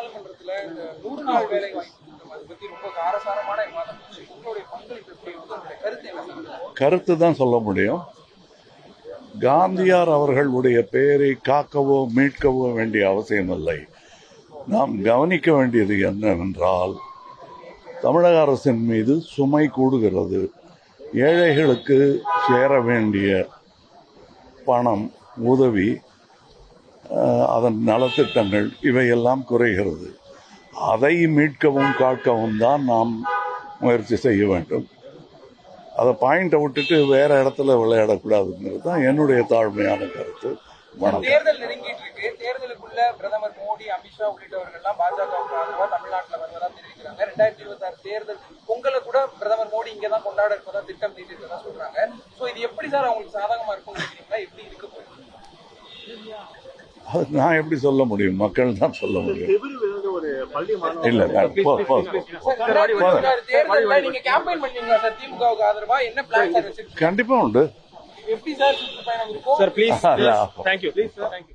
நாடாளுமன்றத்துல இந்த 100 நாள் வேலை வாய்ப்பு திட்டம் அதை பத்தி ரொம்ப காரசாரமான விவாதம். உங்களுடைய பங்களிப்பு எப்படி இருக்கு? உங்களுடைய கருத்து என்ன? கருத்து தான் சொல்ல முடியும். காந்தியார் அவர்களுடைய பெயரை காக்கவோ மீட்கவோ வேண்டிய அவசியமில்லை. நாம் கவனிக்க வேண்டியது என்னவென்றால், தமிழக அரசின் மீது சுமை கூடுகிறது. ஏழைகளுக்கு சேர வேண்டிய பணம், உதவி, அதன் நலத்திட்டங்கள் இவையெல்லாம் குறைகிறது. அதை மீட்கவும் காக்கவும் தான் நாம் முயற்சி செய்ய வேண்டும். அதை பாயிண்ட்டை விட்டுட்டு வேற இடத்துல விளையாடக்கூடாதுங்கிறது தான் என்னுடைய தாழ்மையான கருத்து. தேர்தல் நெருங்கிட்டு இருக்கு. தேர்தலுக்குள்ள பிரதமர் மோடி, அமித்ஷா உள்ளிட்டவர்கள் எல்லாம் பாஜகவுக்கு ஆதரவா தமிழ்நாட்டில் வருவதா தெரிவிக்கிறாங்க. 2026 தேர்தல் பொங்கலை கூட பிரதமர் மோடி இங்கே தான் கொண்டாட இருப்பதா திட்டம் தீட்டிருக்கதா சொல்றாங்க. ஸோ இது எப்படி சார் அவங்களுக்கு சாதகமா இருக்கும் நினைக்கிறீங்களா? எப்படி இருக்க போகுது? அது நான் எப்படி சொல்ல முடியும்? மக்கள் தான் சொல்ல முடியும். இல்ல நீங்க கேம்பெயின் பண்ணீங்களா சார் திமுகவுக்கு ஆதரவா? என்ன பிளான் சார் வச்சிருக்கீங்க? கண்டிப்பா உண்டு. எப்படி சார் சுற்றுப்பயணம் இருக்கும்? Sir, please. Thank you. Please, sir. Thank you.